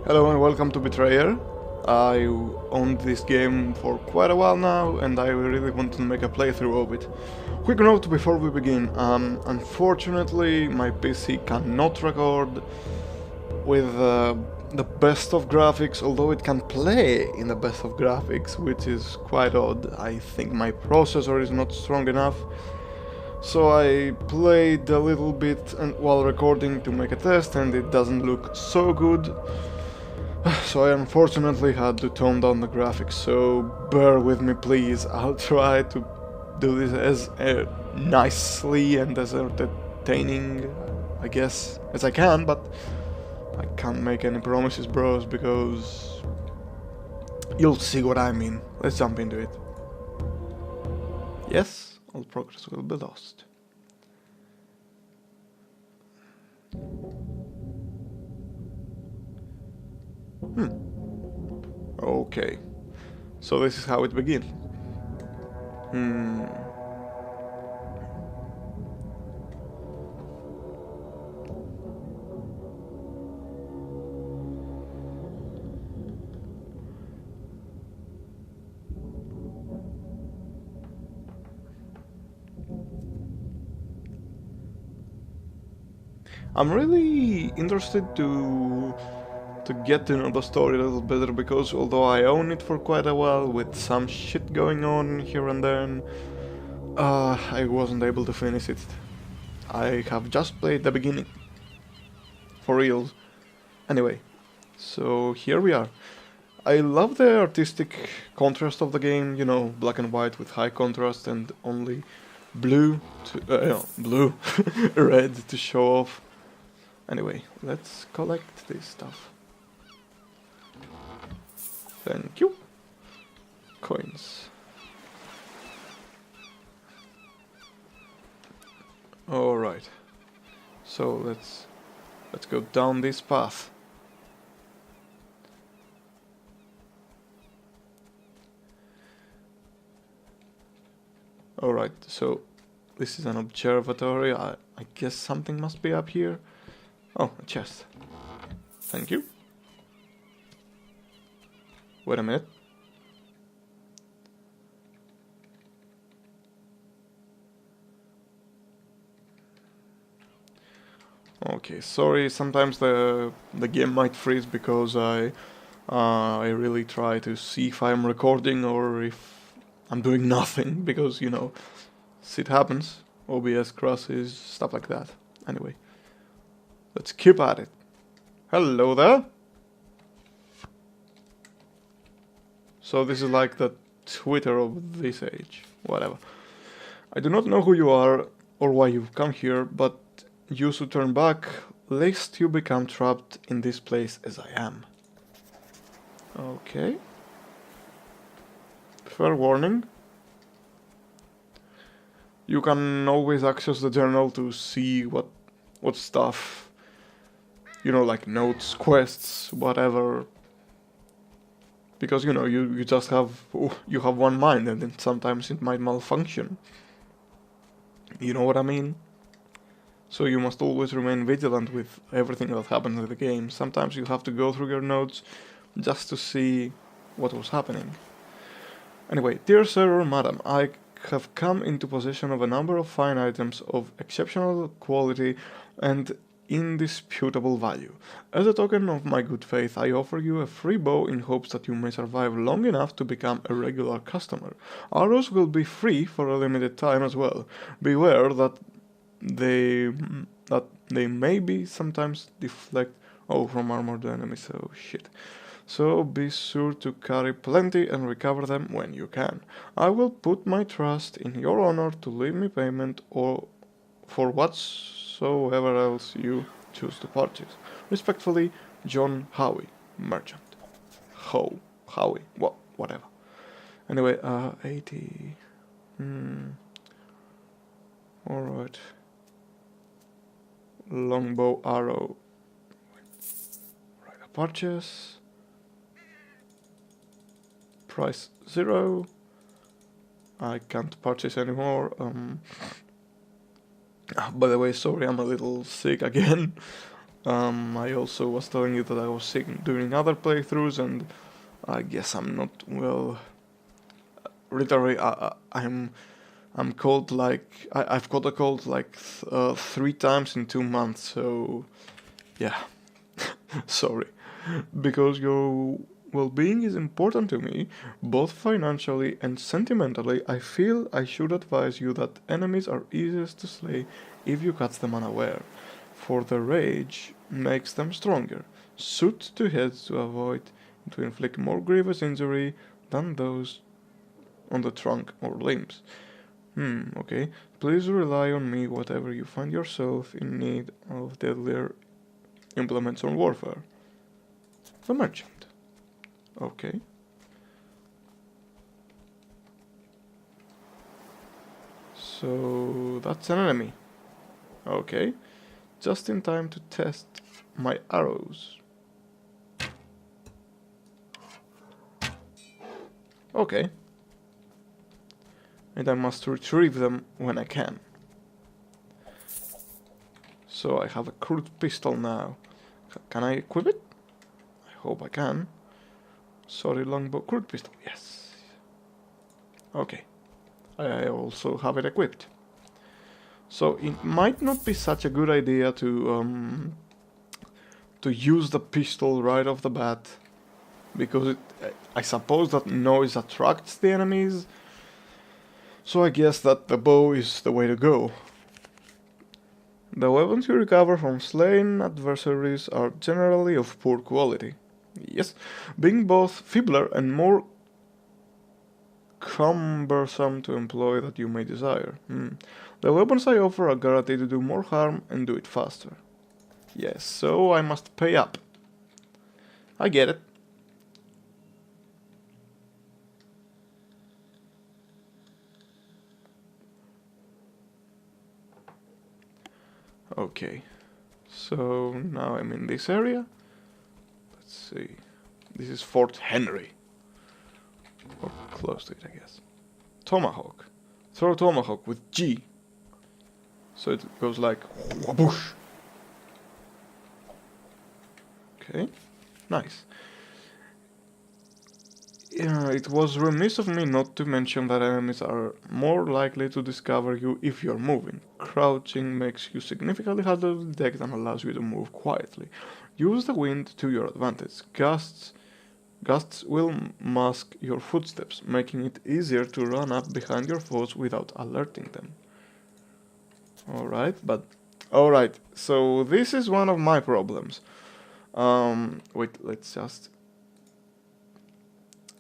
Hello and welcome to Betrayer. I owned this game for quite a while now and I really want to make a playthrough of it. Quick note before we begin, unfortunately my PC cannot record with the best of graphics, although it can play in the best of graphics, which is quite odd. I think my processor is not strong enough. So I played a little bit while recording to make a test and it doesn't look so good. So I unfortunately had to tone down the graphics, so bear with me please. I'll try to do this as nicely and as entertaining, I guess, as I can, but I can't make any promises, bros, because you'll see what I mean. Let's jump into it. Yes, all progress will be lost. Okay, so this is how it begins. I'm really interested to get to know the story a little better, because although I own it for quite a while with some shit going on here and then, I wasn't able to finish it. I have just played the beginning. For reals. Anyway, so here we are. I love the artistic contrast of the game, you know, black and white with high contrast and only blue to, blue, red to show off. Anyway, let's collect this stuff. Thank you. Coins. Alright. So let's go down this path. Alright, so this is an observatory. I guess something must be up here. Oh, a chest. Thank you. Wait a minute. Okay, sorry, sometimes the game might freeze because I really try to see if I'm recording or if I'm doing nothing, because, you know, shit happens. OBS crashes, stuff like that. Anyway, let's keep at it. Hello there. So this is like the Twitter of this age. Whatever. I do not know who you are or why you've come here, but you should turn back, lest you become trapped in this place as I am. Okay. Fair warning. You can always access the journal to see what stuff, you know, like notes, quests, whatever. Because, you know, you just have you have one mind and then sometimes it might malfunction. You know what I mean? So you must always remain vigilant with everything that happens in the game. Sometimes you have to go through your notes just to see what was happening. Anyway, dear sir or madam, I have come into possession of a number of fine items of exceptional quality and indisputable value. As a token of my good faith, I offer you a free bow in hopes that you may survive long enough to become a regular customer. Arrows will be free for a limited time as well. Beware that they maybe sometimes deflect from armored enemies, so shit. So be sure to carry plenty and recover them when you can. I will put my trust in your honor to leave me payment or for whatsoever else you choose to purchase. Respectfully, John Howie, merchant. Howie, whatever. Anyway, 80. Alright. Longbow arrow. Right, a purchase. Price 0. I can't purchase anymore. By the way, sorry, I'm a little sick again. I also was telling you that I was sick during other playthroughs, and I guess I'm not well. Literally, I'm cold like I've got a cold like 3 times in 2 months. So yeah, sorry, because your well-being is important to me, both financially and sentimentally. I feel I should advise you that enemies are easiest to slay if you catch them unaware, for the rage makes them stronger. Shoot to heads to inflict more grievous injury than those on the trunk or limbs. Okay. Please rely on me whatever you find yourself in need of deadlier implements on warfare. The merchant. Okay. So that's an enemy. Okay. Just in time to test my arrows. Okay. And I must retrieve them when I can. So I have a crude pistol now. Can I equip it? I hope I can. Sorry, longbow, crude pistol, yes. Okay. I also have it equipped. So it might not be such a good idea to use the pistol right off the bat, because I suppose that noise attracts the enemies. So I guess that the bow is the way to go. The weapons you recover from slain adversaries are generally of poor quality. Yes, being both feebler and more cumbersome to employ that you may desire. The weapons I offer are guaranteed to do more harm and do it faster. Yes, so I must pay up. I get it. Okay, so now I'm in this area. Let's see. This is Fort Henry. Or close to it, I guess. Tomahawk. Throw tomahawk with G. So it goes like whoosh. Okay, nice. It was remiss of me not to mention that enemies are more likely to discover you if you're moving. Crouching makes you significantly harder to detect and allows you to move quietly. Use the wind to your advantage. Gusts will mask your footsteps, making it easier to run up behind your foes without alerting them. Alright, so this is one of my problems. Wait, let's just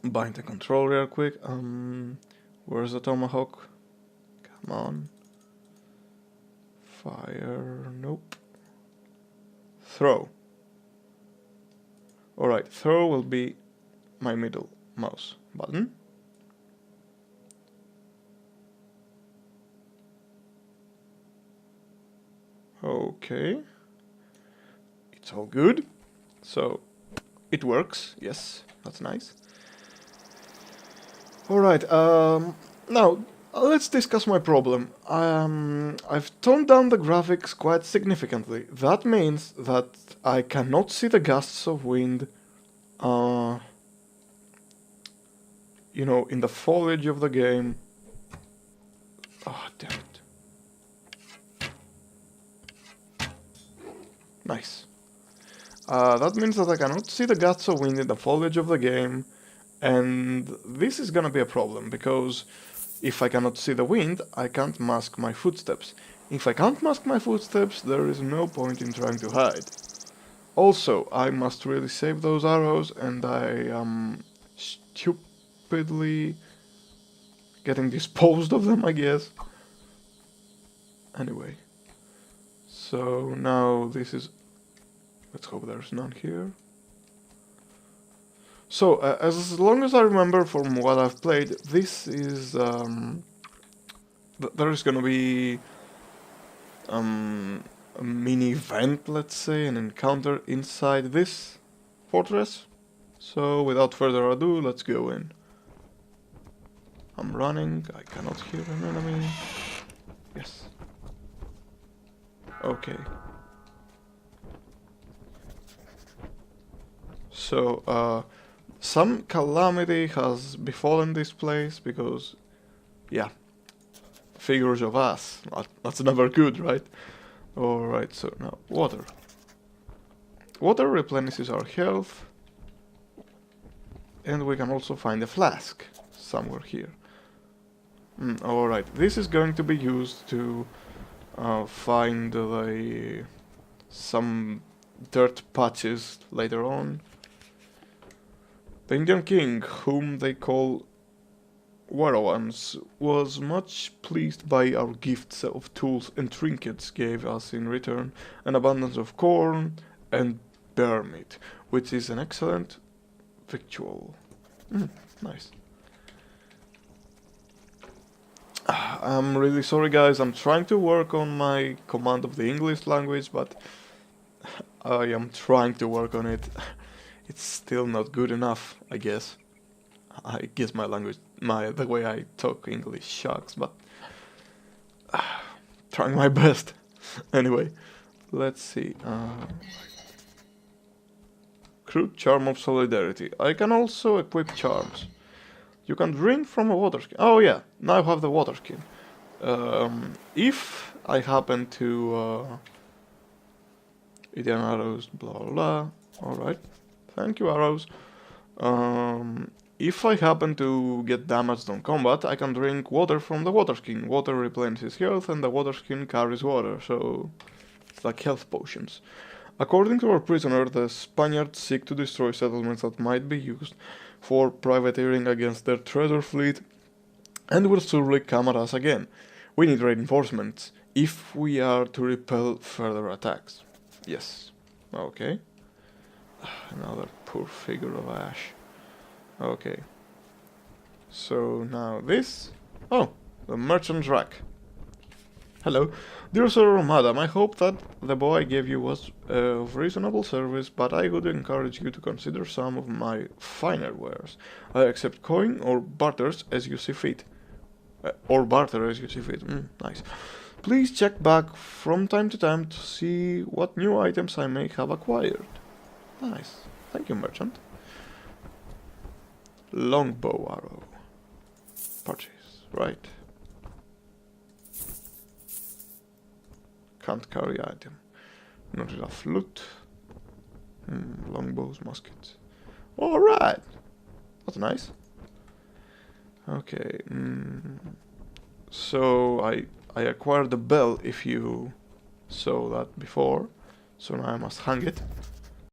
bind the control real quick. Where's the tomahawk? Come on. Fire, nope. Throw. Alright, throw will be my middle mouse button. Okay. It's all good. So, it works, yes, that's nice. Alright, now, let's discuss my problem. I've toned down the graphics quite significantly. That means that I cannot see the gusts of wind, you know, in the foliage of the game. Oh, damn it. Nice. That means that I cannot see the gusts of wind in the foliage of the game, and this is gonna be a problem, because if I cannot see the wind, I can't mask my footsteps. If I can't mask my footsteps, there is no point in trying to hide. Also, I must really save those arrows, and I am stupidly getting disposed of them, I guess. Anyway. So now this is... Let's hope there's none here. So, as long as I remember from what I've played, this is... there's gonna be... a mini event, let's say, an encounter inside this fortress. So, without further ado, let's go in. I'm running, I cannot hear an enemy. Yes. Okay. So, some calamity has befallen this place because, yeah, figures of us. That's never good, right? Alright, so now water. Water replenishes our health. And we can also find a flask somewhere here. Alright, this is going to be used to find some dirt patches later on. The Indian king, whom they call Warowans, was much pleased by our gifts of tools and trinkets, gave us in return an abundance of corn and bear meat, which is an excellent victual. Nice. I'm really sorry guys, I'm trying to work on my command of the English language, but I am trying to work on it. It's still not good enough, I guess. I guess my language, the way I talk English sucks, but trying my best. Anyway, let's see. Crude Charm of Solidarity. I can also equip charms. You can drink from a water skin. Oh yeah, now I have the water skin. If I happen to eat an arrows, blah blah blah. Alright, thank you arrows. If I happen to get damaged on combat, I can drink water from the water skin. Water replenishes health and the water skin carries water, so it's like health potions. According to our prisoner, the Spaniards seek to destroy settlements that might be used for privateering against their treasure fleet and will surely come at us again. We need reinforcements if we are to repel further attacks. Yes. Okay. Another poor figure of ash. Okay. So now this. Oh, the merchant's rack. Hello. Dear sir or madam, I hope that the boy I gave you was of reasonable service, but I would encourage you to consider some of my finer wares. I accept coin or barters as you see fit. Nice. Please check back from time to time to see what new items I may have acquired. Nice. Thank you, merchant. Longbow arrow. Purchase. Right. Can't carry item. Not enough loot. Longbows, muskets. Alright. That's nice. Okay. So I acquired the bell if you saw that before. So now I must hang it.